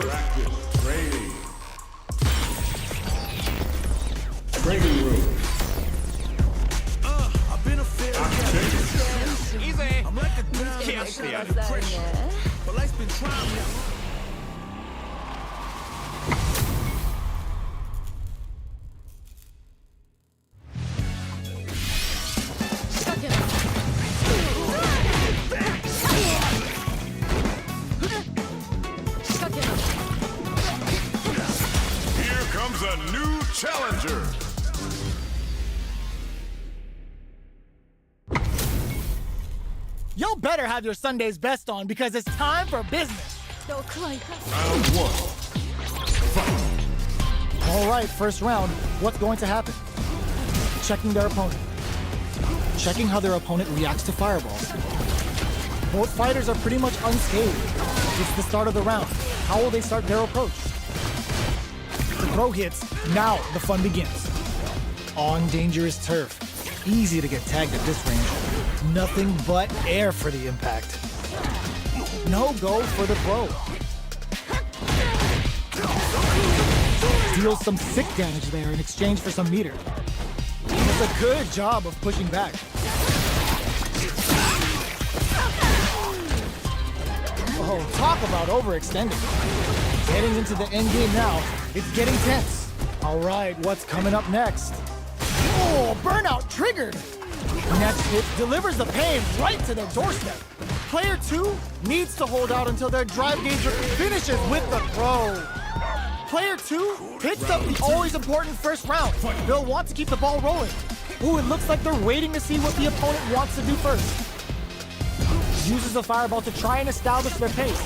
Practice. Training. Training room. I've been a fair. Easy. I'm like a down under pressure. But life's been trying me. Here comes a new challenger. Y'all better have your Sunday's best on because it's time for business. Round one. Fight. All right, first round. What's going to happen? Checking their opponent. Checking how their opponent reacts to fireballs. Both fighters are pretty much unscathed. It's the start of the round. How will they start their approach? The throw hits. Now the fun begins. On dangerous turf. Easy to get tagged at this range. Nothing but air for the impact. No go for the throw. Deals some sick damage there in exchange for some meter. Does a good job of pushing back. Oh, talk about overextending. Getting into the end game now. It's getting tense. All right, what's coming up next? Oh, burnout triggered. Next hit delivers the pain right to their doorstep. Player 2 needs to hold out until their drive gauge finishes with the throw. Player 2 picks up the always important first round. They'll want to keep the ball rolling. Ooh, it looks like they're waiting to see what the opponent wants to do first. Uses the fireball to try and establish their pace.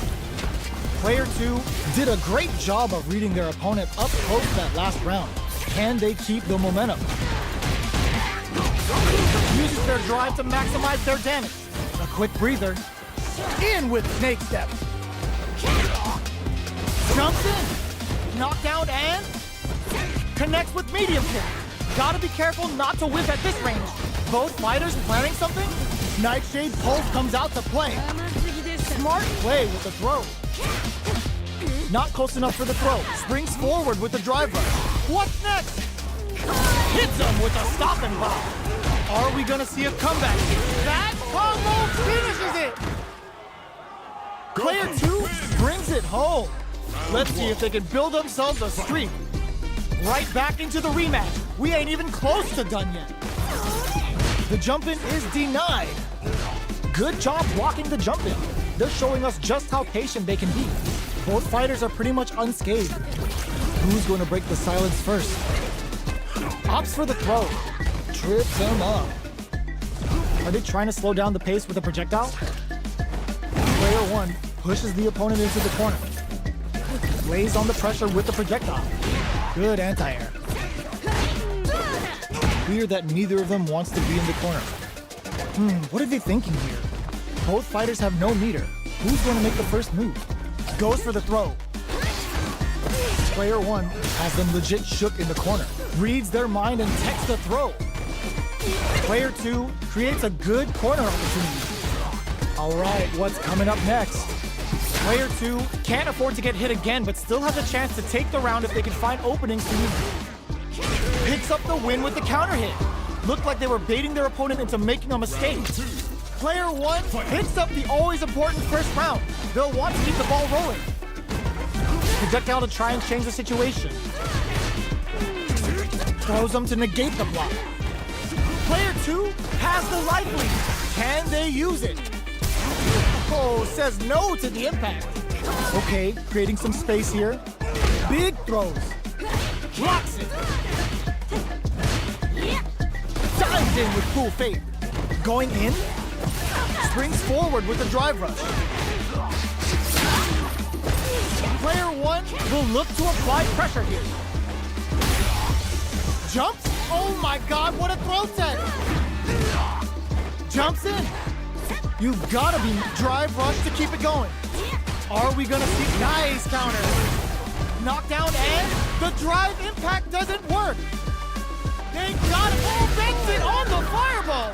Player 2 did a great job of reading their opponent up close that last round. Can they keep the momentum? Uses their drive to maximize their damage. A quick breather. In with snake step. Jumps in. Knockdown and connects with medium kick. Gotta be careful not to whiff at this range. Both fighters planning something? Nightshade pulse comes out to play. Smart play with the throw. Not close enough for the throw. Springs forward with the drive rush. What's next? Hits him with a stop and block. Are we gonna see a comeback? That combo finishes it! Player 2 brings it home. Let's see if they can build themselves a streak. Right back into the rematch. We ain't even close to done yet. The jump-in is denied. Good job blocking the jump-in. They're showing us just how patient they can be. Both fighters are pretty much unscathed. Who's going to break the silence first? Opts for the throw. Trips him up. Are they trying to slow down the pace with a projectile? Player 1 pushes the opponent into the corner. Lays on the pressure with the projectile. Good anti-air. Clear that neither of them wants to be in the corner. What are they thinking here? Both fighters have no meter. Who's going to make the first move? Goes for the throw. Player 1 has them legit shook in the corner. Reads their mind and techs the throw. Player 2 creates a good corner opportunity. All right, what's coming up next? Player 2 can't afford to get hit again, but still has a chance to take the round if they can find openings to use. Picks up the win with the counter hit. Looked like they were baiting their opponent into making a mistake. Player 1 picks up the always important first round. They'll want to keep the ball rolling. Projectile to try and change the situation. Throws them to negate the block. Player 2 has the life lead. Can they use it? Oh, says no to the impact. Okay, creating some space here. Big throws. Blocks it. Dives in with full faith. Going in. Springs forward with a drive rush. Player 1 will look to apply pressure here. Jumps. Oh my God, what a throw set. Jumps in. You've got to be drive rush to keep it going. Are we going to see nice counter? Knockdown and the drive impact doesn't work. They got it. Oh, banks it on the fireball.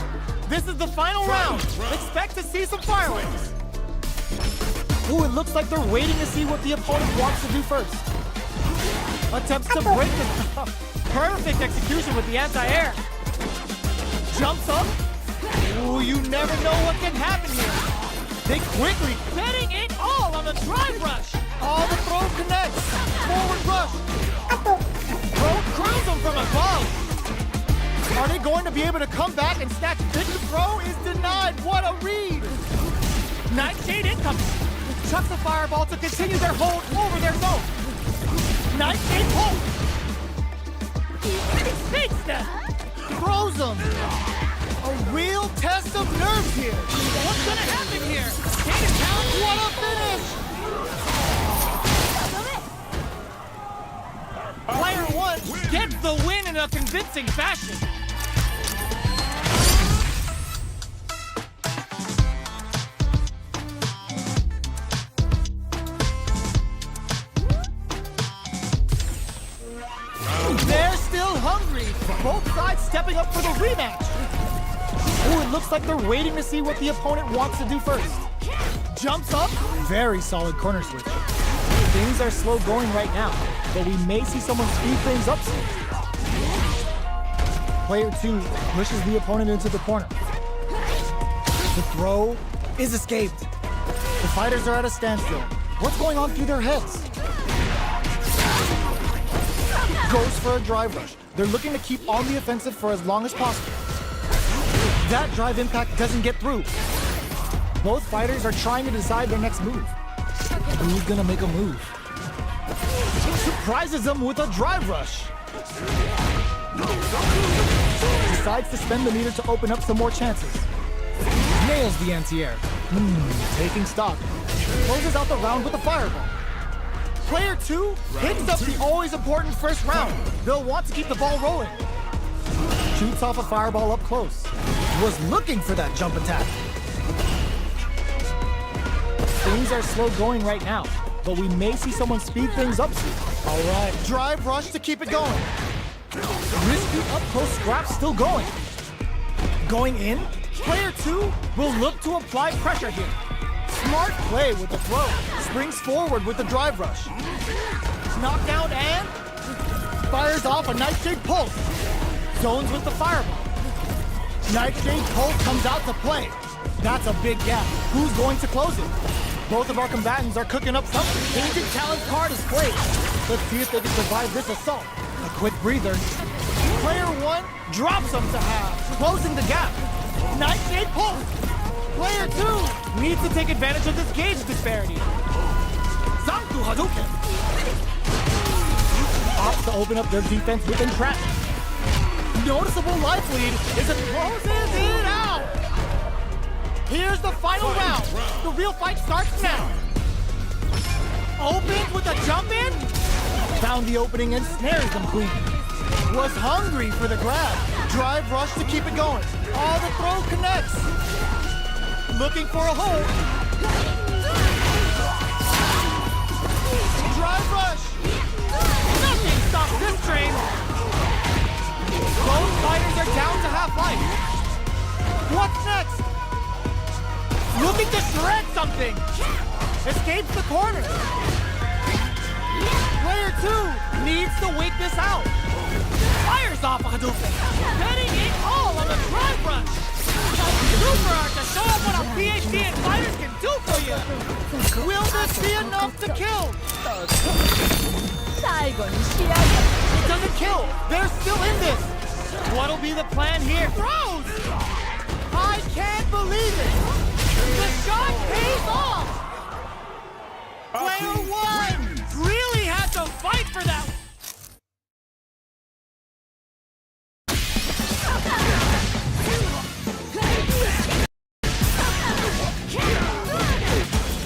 This is the final round. Expect to see some fireworks. Ooh, it looks like they're waiting to see what the opponent wants to do first. Attempts to break the... Perfect execution with the anti-air. Jumps up. Ooh, you never know what can happen here. They quickly betting it all on the drive rush. Oh, the throw connects. Forward rush. Throw crowns them from above. Are they going to be able to come back and snatch it? The throw is denied. What a read. Nightshade incoming. Chucks a fireball to continue their hold over their zone. Nightshade hold. Fakes them. Throws them. A real test of nerves here. What's gonna happen here? Kate and Talent, what a finish! Player 1 gets the win in a convincing fashion. They're still hungry. Both sides stepping up for the rematch. Ooh, it looks like they're waiting to see what the opponent wants to do first. Jumps up. Very solid corner switch. Things are slow going right now, but we may see someone speed things up soon. Player 2 pushes the opponent into the corner. The throw is escaped. The fighters are at a standstill. What's going on through their heads? Goes for a drive rush. They're looking to keep on the offensive for as long as possible. That drive impact doesn't get through. Both fighters are trying to decide their next move. Who's gonna make a move? Surprises them with a drive rush. Decides to spend the meter to open up some more chances. Nails the anti-air. Taking stock. Closes out the round with a fireball. Player 2 picks up the always important first round. They'll want to keep the ball rolling. Shoots off a fireball up close. Was looking for that jump attack. Things are slow going right now, but we may see someone speed things up soon. All right, drive rush to keep it going. Risky up close scrap still going. Going in, player 2 will look to apply pressure here. Smart play with the throw. Springs forward with the drive rush. Knockdown and fires off a Nightshade Pulse. Zones with the fireball. Nightshade Pulse comes out to play. That's a big gap. Who's going to close it? Both of our combatants are cooking up something. Ancient Talent card is played. Let's see if they can survive this assault. A quick breather. Player 1 drops them to half, closing the gap. Nightshade Pulse. Player 2 needs to take advantage of this gauge disparity. Zanku Hadouken. Opts to open up their defense with entrapment. Noticeable life lead as it closes it out. Here's the final round. The real fight starts now. Opens with a jump in. Found the opening and snares them clean. Was hungry for the grab. Drive rush to keep it going. All the throw connects. Looking for a hold. Drive rush. Nothing stops this train. Both fighters are down to half life. What's next? Looking to shred something. Escapes the corner. Player 2 needs to wait this out. Fires off a Hadouken. Betting it all on the drive rush. Super Art to show up what a PhD in fighters can do for you. Will this be enough to kill? It doesn't kill. They're still in this. What'll be the plan here? Throws! I can't believe it. The shot pays off. Player 1 really had to fight for that.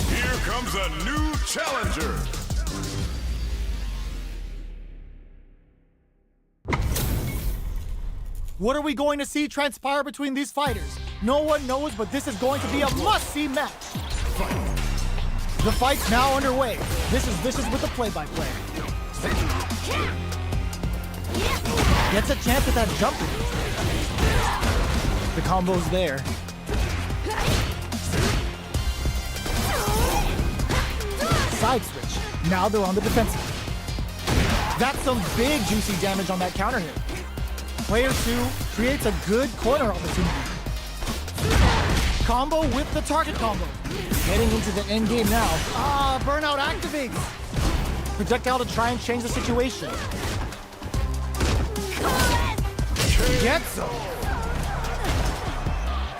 Here comes a new challenger. What are we going to see transpire between these fighters? No one knows, but this is going to be a must-see match. The fight's now underway. This is Vicious with the play-by-play. Gets a chance at that jump. The combo's there. side switch. Now they're on the defensive. That's some big juicy damage on that counter hit. Player 2 creates a good corner opportunity. Combo with the target combo. Getting into the end game now. Burnout activates. Projectile to try and change the situation. Gets him.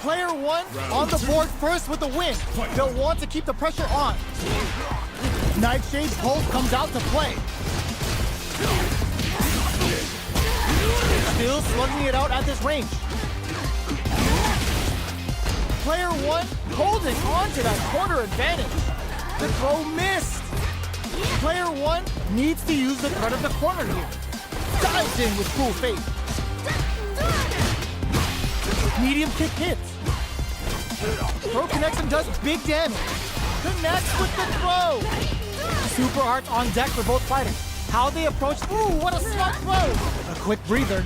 Player 1 on the board first with the win. They'll want to keep the pressure on. Nightshade's Pulse comes out to play. Still slugging it out at this range. Player 1 holding on to that corner advantage. The throw missed. Player 1 needs to use the threat of the corner here. Dives in with cool faith. Medium kick hits. Throw connects and does big damage. Connects with the throw. Super arts on deck for both fighters. How they approach. Ooh, what a smart throw. A quick breather.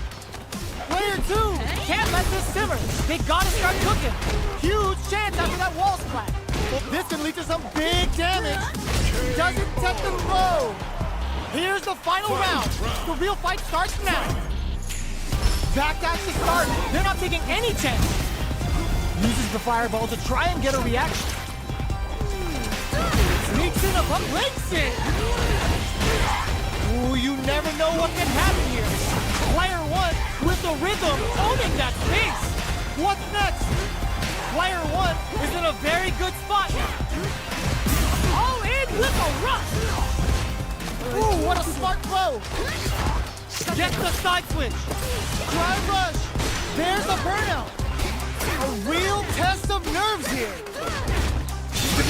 Player 2 can't let this simmer. They gotta start cooking. Huge chance after that wall splat. Well, this can lead to some big damage. Doesn't tech the throw. Here's the final round. The real fight starts now. Backdash to start. They're not taking any chance. Uses the fireball to try and get a reaction. Sneaks in a butt, breaks it. Ooh, you never know what can happen here. Player 1 with the rhythm, owning that space. What's next? Player 1 is in a very good spot. All in with a rush. Ooh, what a smart throw. Gets the side switch. Drive rush. There's a burnout. A real test of nerves here. It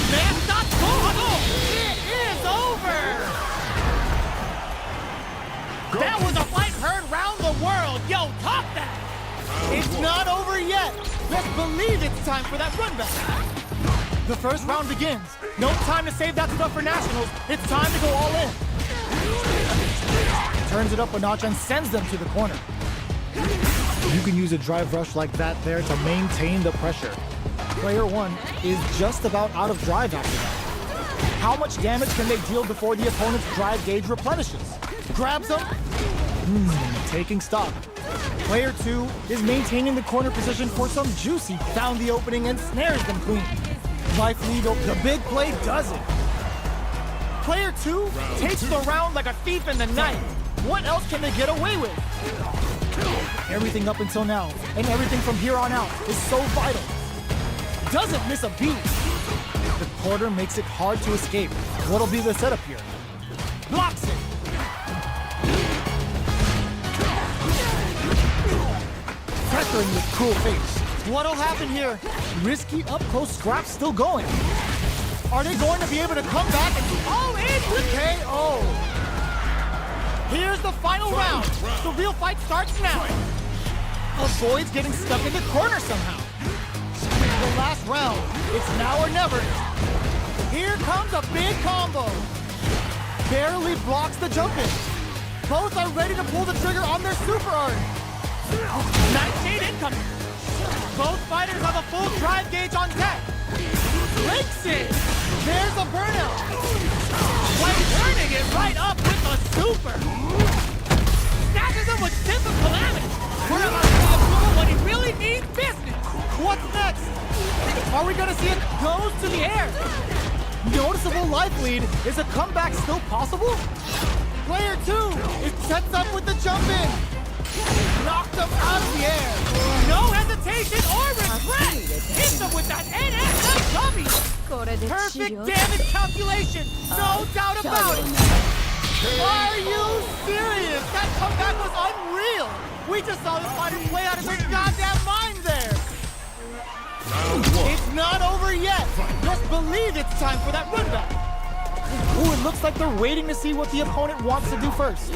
is over. That was a fight heard round the world. Yo, top that. It's not over yet. Let's believe it's time for that run back. The first round begins. No time to save that stuff for nationals. It's time to go all in. Turns it up a notch and sends them to the corner. You can use a drive rush like that there to maintain the pressure. Player 1 is just about out of drive after that. How much damage can they deal before the opponent's drive gauge replenishes? Grabs them. Taking stock. Player 2 is maintaining the corner position for some juicy. Found the opening and snares them clean. Life lead, the big play does it. Player 2 takes the round like a thief in the night. What else can they get away with? Everything up until now, and everything from here on out, is so vital. Doesn't miss a beat. The quarter makes it hard to escape. What'll be the setup here? Blocks it. Pressuring with cool face. What'll happen here? Risky up-close scrap still going. Are they going to be able to come back and all in with KO? Here's the final round. The real fight starts now. Avoids getting stuck in the corner somehow. The last round. It's now or never. Here comes a big combo. Barely blocks the jump in. Both are ready to pull the trigger on their super art. Nightshade incoming. Both fighters have a full drive gauge on deck. Breaks it. There's a burnout. Like turning it right up with a super. Snatches him with simple calamity. We're about to see him doing what he really needs business. What's next? Are we gonna see it goes to the air? Noticeable life lead. Is a comeback still possible? Player 2 is sets up with the jump in. Knocked him out of the air. No hesitation or regret. Hits him with that NSL dummy. Perfect damage calculation. No doubt about it. Are you serious? That comeback was unreal. We just saw this fighter play out of their goddamn mind there. It's not over yet. Let's believe it's time for that run back. Ooh, it looks like they're waiting to see what the opponent wants to do first.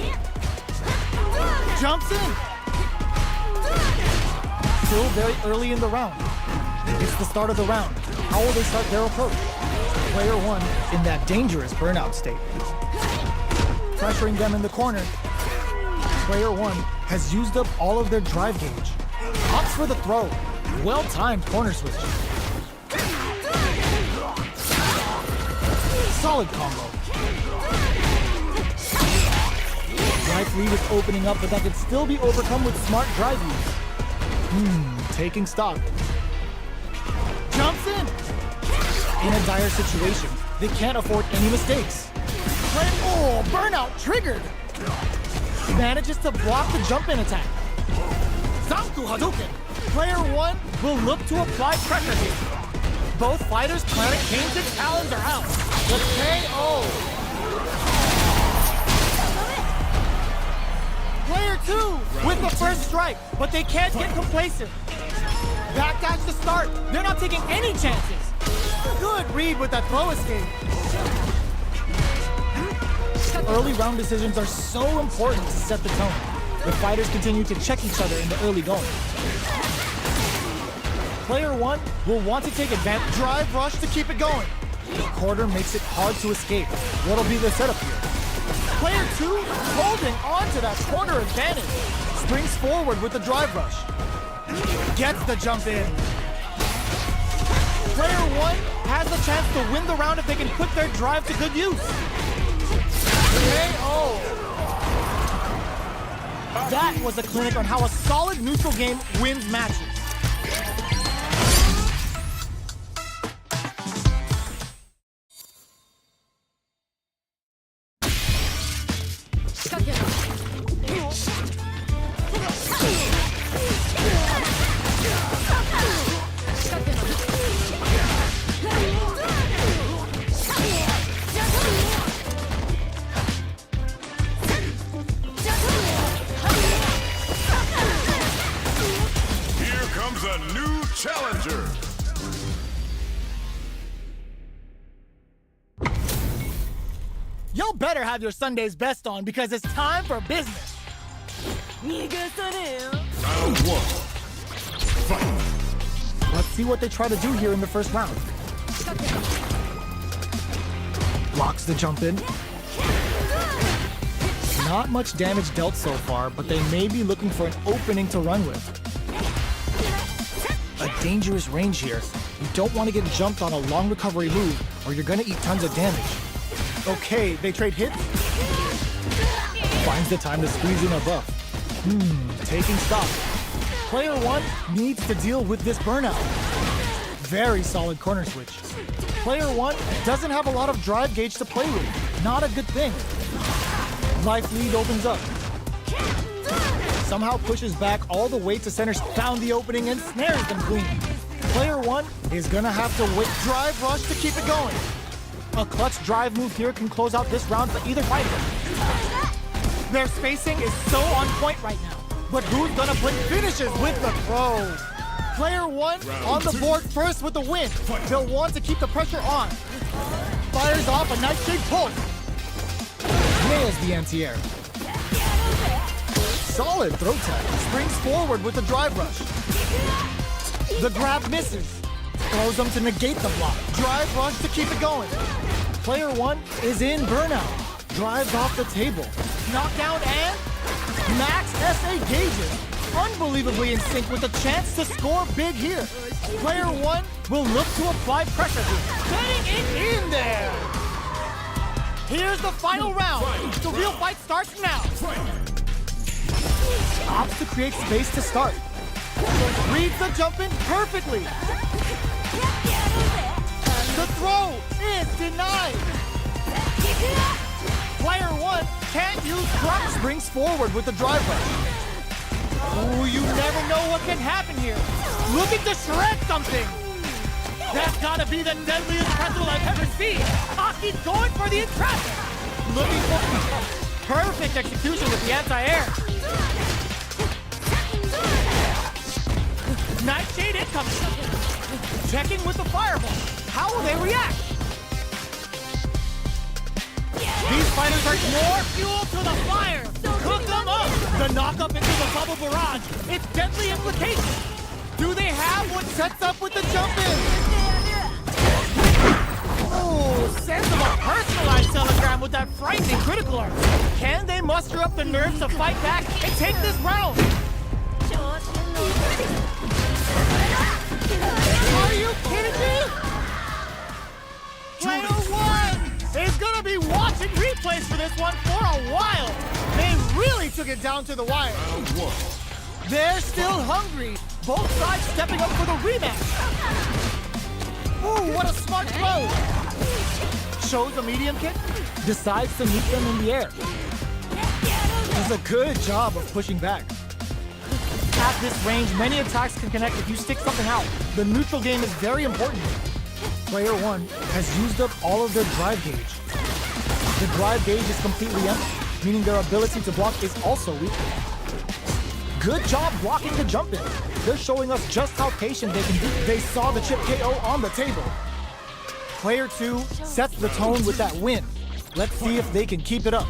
Jumps in. Still very early in the round. It's the start of the round. How will they start their approach? Player 1 in that dangerous burnout state. Pressuring them in the corner. Player 1 has used up all of their drive gauge. Opts for the throw. Well-timed corner switch. Solid combo. lead is opening up, but that can still be overcome with smart drive use. Taking stock. Jumps in! In a dire situation, they can't afford any mistakes. Oh, burnout triggered! Manages to block the jump-in attack. Zanku Hadouken! Player 1 will look to apply pressure here. Both fighters' planet canes and talons are out. The KO! Player 2 with the first strike, but they can't get complacent. Backdash to start. They're not taking any chances. Good read with that throw escape. Early round decisions are so important to set the tone. The fighters continue to check each other in the early going. Player 1 will want to take advantage. Drive rush to keep it going. The quarter makes it hard to escape. What'll be the setup here? Player 2 holding on to that corner advantage. Springs forward with the drive rush. Gets the jump in. Player 1 has the chance to win the round if they can put their drive to good use. KO. That was a clinic on how a solid neutral game wins matches. A new challenger. Y'all better have your Sunday's best on because it's time for business. Round 1. Fight. Let's see what they try to do here in the first round. Blocks the jump in. Not much damage dealt so far, but they may be looking for an opening to run with. A dangerous range here. You don't want to get jumped on a long recovery move or you're gonna eat tons of damage. Okay, they trade hits. Finds the time to squeeze in a buff. Taking stock. Player 1 needs to deal with this burnout. Very solid corner switch. Player 1 doesn't have a lot of drive gauge to play with. Not a good thing. Life lead opens up. Somehow pushes back all the way to center, found the opening and snares them clean. Player 1 is gonna have to wait drive rush to keep it going. A clutch drive move here can close out this round for either fighter. Their spacing is so on point right now, but who's gonna bring finishes with the throw? Player 1 on the board first with the win. They'll want to keep the pressure on. Fires off a nice big pull. Nails the anti-air. Solid throw tag. Springs forward with the drive rush. The grab misses. Throws them to negate the block. Drive rush to keep it going. Player 1 is in burnout. Drives off the table. Knockdown and max SA gauges. Unbelievably in sync with a chance to score big here. Player 1 will look to apply pressure. Getting it in there. Here's the final round. The real fight starts now. Opts to create space to start. Reads the jump in perfectly. The throw is denied. Player 1 can't use crutch. Springs forward with the drive rush. Ooh, you never know what can happen here. Looking to shred something. That's gotta be the deadliest pretzel I've ever seen. Aki's going for the entrap. Looking for perfect execution with the anti-air. Nightshade incoming. Checking with the fireball. How will they react? These fighters are more fuel to the fire. Cook them up. The knock-up into the bubble barrage. It's deadly implications. Do they have what sets up with the jump in? Oh, sense of a personalized telegram with that frightening critical art. Can they muster up the nerves to fight back and take this round? Are you kidding me? Player 1 is gonna be watching replays for this one for a while. They really took it down to the wire. Round one. They're still hungry. Both sides stepping up for the rematch. Ooh, what a smart throw. Shows a medium kick. Decides to meet them in the air. Does a good job of pushing back. At this range, many attacks can connect if you stick something out. The neutral game is very important. Player one has used up all of their drive gauge. The drive gauge is completely empty, meaning their ability to block is also weak. Good job blocking the jump in. They're showing us just how patient they can be. They saw the chip KO on the table. Player two sets the tone with that win. Let's see if they can keep it up.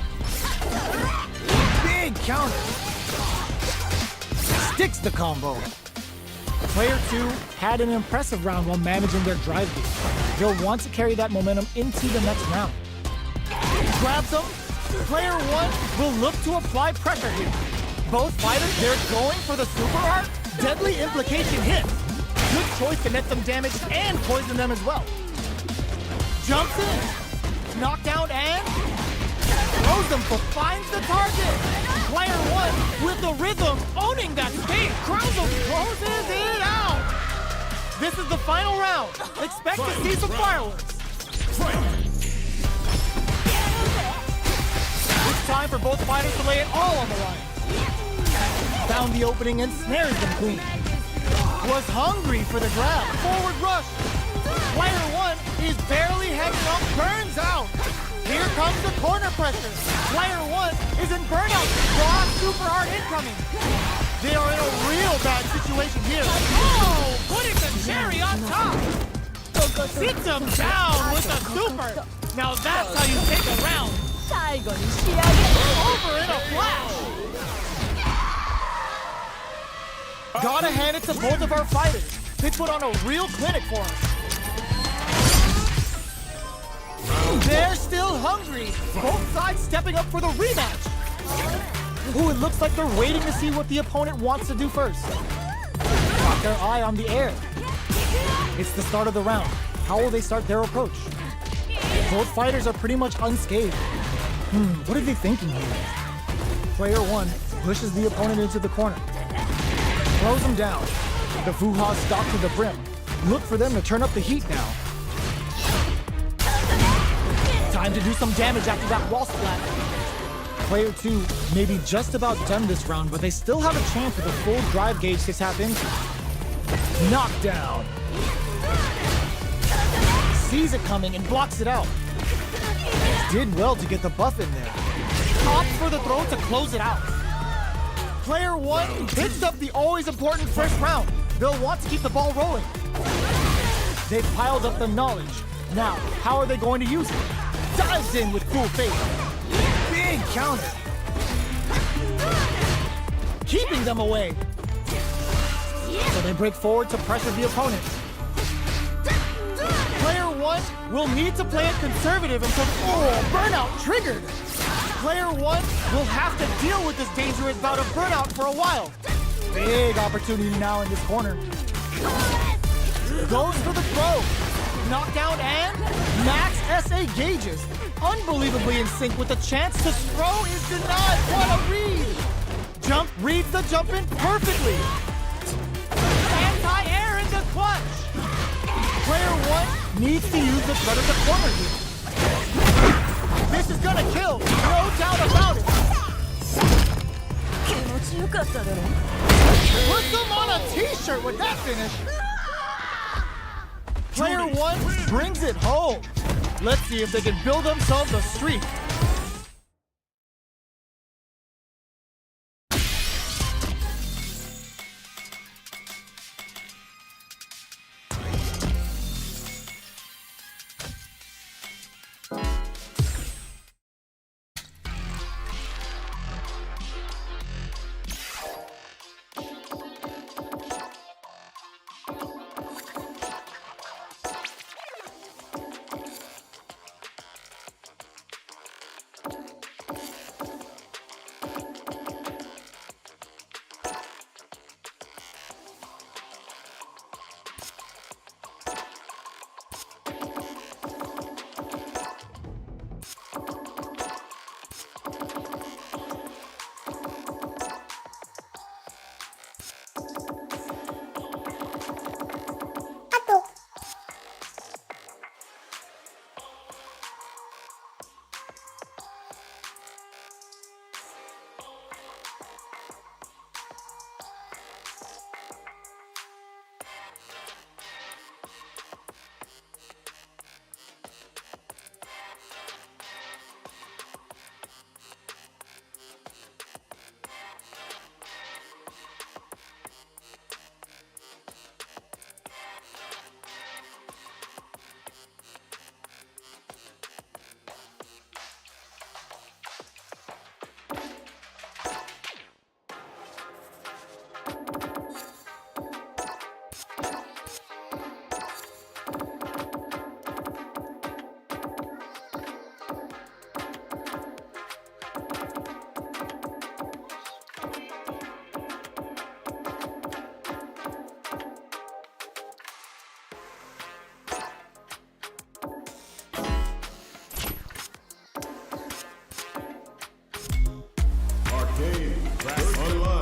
Big counter. Sticks the combo. Player two had an impressive round while managing their drive gauge. They'll want to carry that momentum into the next round. Grabs them. Player one will look to apply pressure here. Both fighters, they're going for the super art. Deadly implication hits. Good choice to net some damage and poison them as well. Jumps in. Knockdown and throws them but finds the target. Player one with the rhythm, owning that stage. Krauser closes it out. This is the final round. Expect to see some fireworks. It's time for both fighters to lay it all on the line. Found the opening and snares them clean. Was hungry for the grab. Forward rush. Player one is barely hanging on, burns out. Here comes the corner pressure. Player one is in burnout. Raw super hard incoming. They are in a real bad situation here. Oh, putting the cherry on top. Sits him down with a super. Now that's how you take a round. Over in a flash. Gotta hand it to both of our fighters. They put on a real clinic for us. They're still hungry. Both sides stepping up for the rematch. Ooh, it looks like they're waiting to see what the opponent wants to do first. Got their eye on the air. It's the start of the round. How will they start their approach? Both fighters are pretty much unscathed. What are they thinking here? Player one pushes the opponent into the corner. Throws him down. The Fuha stock to the brim. Look for them to turn up the heat now. Time to do some damage after that wall splat. Player two may be just about done this round, but they still have a chance with a full drive gauge to tap into. Knockdown. Sees it coming and blocks it out. Did well to get the buff in there. Opts for the throw to close it out. Player one picks up the always important first round. They'll want to keep the ball rolling. They've piled up the knowledge. Now, how are they going to use it? Dives in with full faith. Big counter. Keeping them away. So they break forward to pressure the opponent. Player one will need to play it conservative until burnout triggered. Player one will have to deal with this dangerous bout of burnout for a while. Big opportunity now in this corner. Goes for the throw. Knockdown and max SA gauges. Unbelievably in sync with the chance to throw is denied. What a read! Jump reads the jump in perfectly. Anti-air in the clutch. Player one needs to use the threat of the corner here. This is gonna kill, no doubt about it. Put them on a t-shirt with that finish. Player one brings it home. Let's see if they can build themselves a streak. Game. First blood.